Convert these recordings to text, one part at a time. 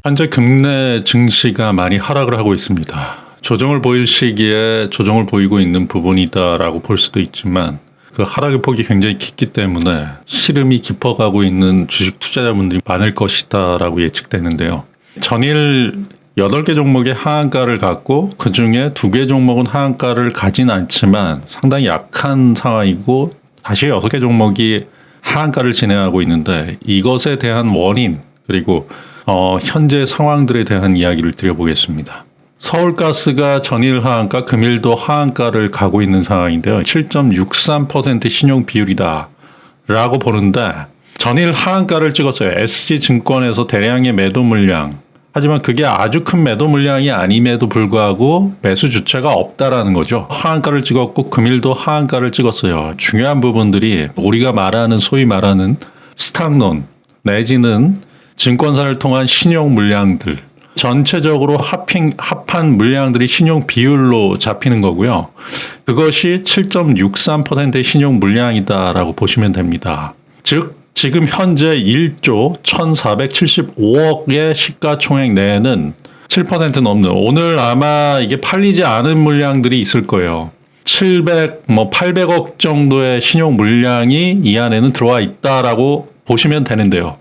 현재 국내 증시가 많이 하락을 하고 있습니다. 조정을 보일 시기에 조정을 보이고 있는 부분이다라고 볼 수도 있지만 그 하락의 폭이 굉장히 깊기 때문에 시름이 깊어가고 있는 주식 투자자분들이 많을 것이다라고 예측되는데요. 전일 8개 종목의 하한가를 갖고 그중에 2개 종목은 하한가를 가진 않지만 상당히 약한 상황이고 다시 6개 종목이 하한가를 진행하고 있는데 이것에 대한 원인 그리고 현재 상황들에 대한 이야기를 드려보겠습니다. 서울가스가 전일 하한가, 금일도 하한가를 가고 있는 상황인데요. 7.63% 신용 비율이다 라고 보는데 전일 하한가를 찍었어요. SG증권에서 대량의 매도 물량. 하지만 그게 아주 큰 매도 물량이 아님에도 불구하고 매수 주체가 없다라는 거죠. 하한가를 찍었고 금일도 하한가를 찍었어요. 중요한 부분들이 우리가 말하는 소위 말하는 스탁론 내지는 증권사를 통한 신용 물량들 전체적으로 합한 물량들이 신용 비율로 잡히는 거고요. 그것이 7.63%의 신용 물량이다라고 보시면 됩니다. 즉 지금 현재 1조 1,475억의 시가총액 내에는 7% 넘는 오늘 아마 이게 팔리지 않은 물량들이 있을 거예요. 800억 정도의 신용 물량이 이 안에는 들어와 있다라고 보시면 되는데요.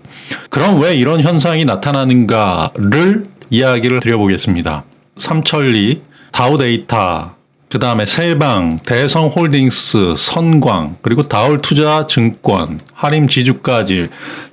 그럼 왜 이런 현상이 나타나는가를 이야기를 드려보겠습니다. 삼천리, 다우데이터, 그 다음에 세방, 대성홀딩스, 선광, 그리고 다울투자증권, 하림지주까지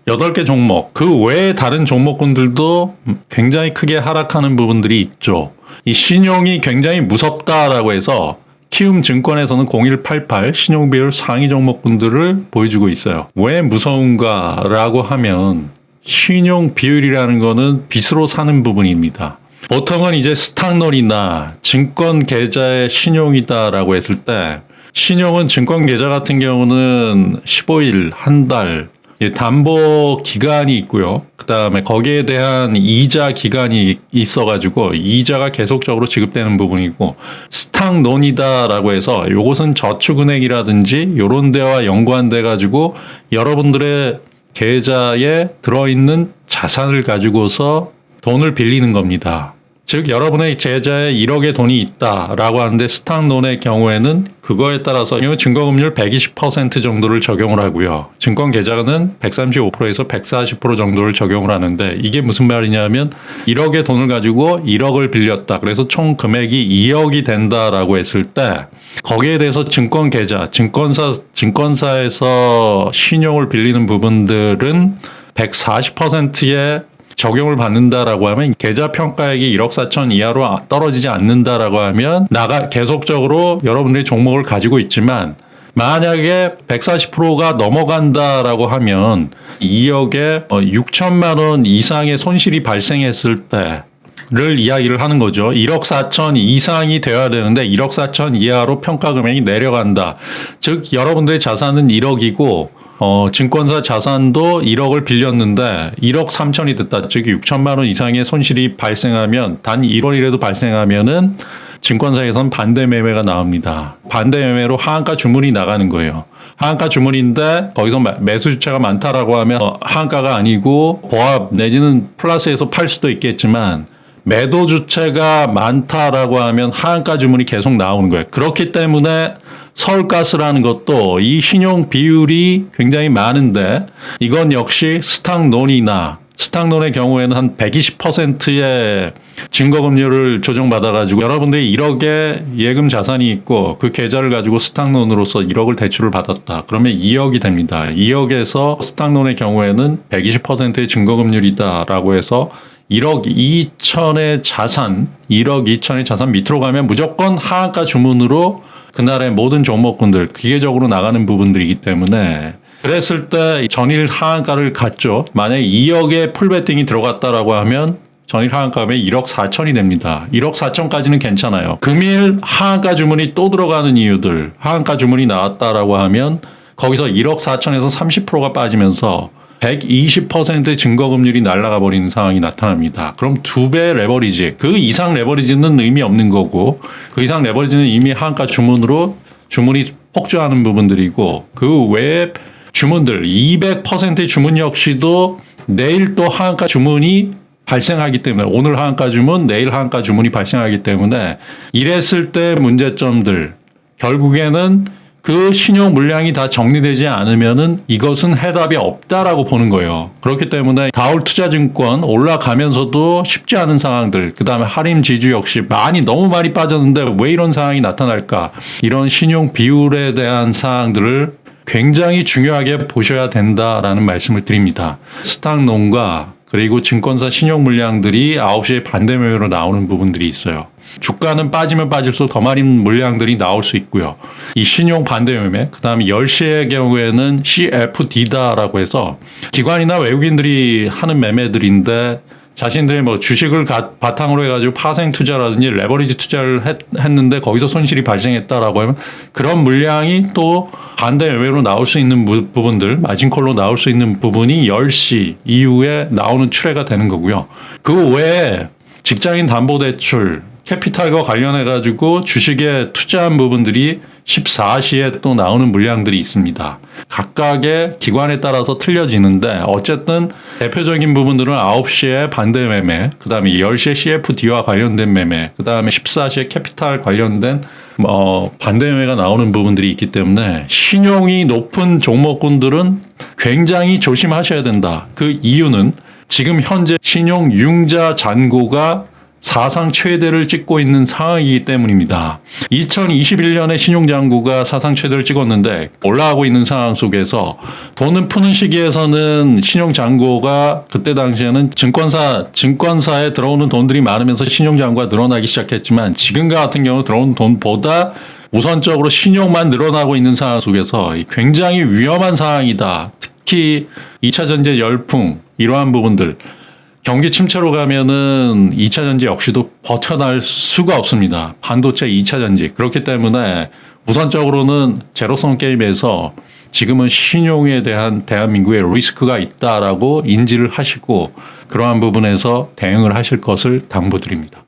8개 종목, 그 외에 다른 종목군들도 굉장히 크게 하락하는 부분들이 있죠. 이 신용이 굉장히 무섭다라고 해서 키움증권에서는 0188 신용비율 상위 종목군들을 보여주고 있어요. 왜 무서운가라고 하면 신용 비율이라는 거는 빚으로 사는 부분입니다. 보통은 이제 스탁론이나 증권 계좌의 신용이다라고 했을 때 신용은 증권 계좌 같은 경우는 15일, 한 달 담보 기간이 있고요. 그 다음에 거기에 대한 이자 기간이 있어가지고 이자가 계속적으로 지급되는 부분이고 스탁론이다라고 해서 요것은 저축은행이라든지 요런 데와 연관돼 가지고 여러분들의 계좌에 들어있는 자산을 가지고서 돈을 빌리는 겁니다. 즉 여러분의 계좌에 1억의 돈이 있다라고 하는데 스탁론의 경우에는 그거에 따라서 증거금리를 120% 정도를 적용을 하고요. 증권 계좌는 135%에서 140% 정도를 적용을 하는데 이게 무슨 말이냐면 1억의 돈을 가지고 1억을 빌렸다. 그래서 총 금액이 2억이 된다라고 했을 때 거기에 대해서 증권 계좌, 증권사에서 신용을 빌리는 부분들은 140%의 적용을 받는다라고 하면 계좌 평가액이 1억 4천 이하로 떨어지지 않는다라고 하면 계속적으로 여러분들이 종목을 가지고 있지만 만약에 140%가 넘어간다라고 하면 2억에 6천만 원 이상의 손실이 발생했을 때를 이야기를 하는 거죠. 1억 4천 이상이 되어야 되는데 1억 4천 이하로 평가 금액이 내려간다. 즉 여러분들의 자산은 1억이고 증권사 자산도 1억을 빌렸는데 1억 3천이 됐다. 즉 6천만 원 이상의 손실이 발생하면 단 1원이라도 발생하면은 증권사에선 반대 매매가 나옵니다. 반대 매매로 하한가 주문이 나가는 거예요. 하한가 주문인데 거기서 매수 주체가 많다라고 하면 하한가가 아니고 보합 내지는 플러스에서 팔 수도 있겠지만 매도 주체가 많다라고 하면 하한가 주문이 계속 나오는 거예요. 그렇기 때문에 서울가스라는 것도 이 신용 비율이 굉장히 많은데 이건 역시 스탁론의 경우에는 한 120%의 증거금리를 조정받아가지고 여러분들이 1억의 예금 자산이 있고 그 계좌를 가지고 스탁론으로서 1억을 대출을 받았다. 그러면 2억이 됩니다. 2억에서 스탁론의 경우에는 120%의 증거금리이다라고 해서 1억 2천의 자산 밑으로 가면 무조건 하한가 주문으로 그날의 모든 종목군들 기계적으로 나가는 부분들이기 때문에 그랬을 때 전일 하한가를 갔죠. 만약에 2억의 풀베팅이 들어갔다라고 하면 전일 하한가면 1억 4천이 됩니다. 1억 4천까지는 괜찮아요. 금일 하한가 주문이 또 들어가는 이유들 하한가 주문이 나왔다라고 하면 거기서 1억 4천에서 30%가 빠지면서 120%의 증거금리율이 날아가 버리는 상황이 나타납니다. 그럼 2배 레버리지, 그 이상 레버리지는 의미 없는 거고 그 이상 레버리지는 이미 하한가 주문이 폭주하는 부분들이고 그 외에 주문들 200%의 주문 역시도 내일 또 하한가 주문이 발생하기 때문에 오늘 하한가 주문, 내일 하한가 주문이 발생하기 때문에 이랬을 때 문제점들 결국에는 그 신용 물량이 다 정리되지 않으면은 이것은 해답이 없다라고 보는 거예요. 그렇기 때문에 다올투자증권 올라가면서도 쉽지 않은 상황들, 그 다음에 할인 지주 역시 너무 많이 빠졌는데 왜 이런 상황이 나타날까? 이런 신용 비율에 대한 사항들을 굉장히 중요하게 보셔야 된다라는 말씀을 드립니다. 스탁농과 그리고 증권사 신용 물량들이 9시에 반대 매매로 나오는 부분들이 있어요. 주가는 빠지면 빠질수록 더 많은 물량들이 나올 수 있고요. 이 신용 반대 매매, 그 다음에 10시의 경우에는 CFD다라고 해서 기관이나 외국인들이 하는 매매들인데 자신들이 뭐 주식을 바탕으로 해가지고 파생 투자라든지 레버리지 투자를 했는데 거기서 손실이 발생했다라고 하면 그런 물량이 또 반대 매매로 나올 수 있는 부분들, 마진콜로 나올 수 있는 부분이 10시 이후에 나오는 추례가 되는 거고요. 그 외에 직장인 담보대출, 캐피탈과 관련해가지고 주식에 투자한 부분들이 14시에 또 나오는 물량들이 있습니다. 각각의 기관에 따라서 틀려지는데 어쨌든 대표적인 부분들은 9시에 반대 매매, 그 다음에 10시에 CFD와 관련된 매매, 그 다음에 14시에 캐피탈 관련된 반대 매매가 나오는 부분들이 있기 때문에 신용이 높은 종목군들은 굉장히 조심하셔야 된다. 그 이유는 지금 현재 신용 융자 잔고가 사상 최대를 찍고 있는 상황이기 때문입니다. 2021년에 신용잔고가 사상 최대를 찍었는데 올라가고 있는 상황 속에서 돈을 푸는 시기에서는 신용잔고가 그때 당시에는 증권사에 들어오는 돈들이 많으면서 신용잔고가 늘어나기 시작했지만 지금과 같은 경우 들어오는 돈보다 우선적으로 신용만 늘어나고 있는 상황 속에서 굉장히 위험한 상황이다. 특히 2차 전지 열풍 이러한 부분들 경기 침체로 가면은 2차 전지 역시도 버텨날 수가 없습니다. 반도체 2차 전지. 그렇기 때문에 우선적으로는 제로섬 게임에서 지금은 신용에 대한 대한민국의 리스크가 있다라고 인지를 하시고 그러한 부분에서 대응을 하실 것을 당부드립니다.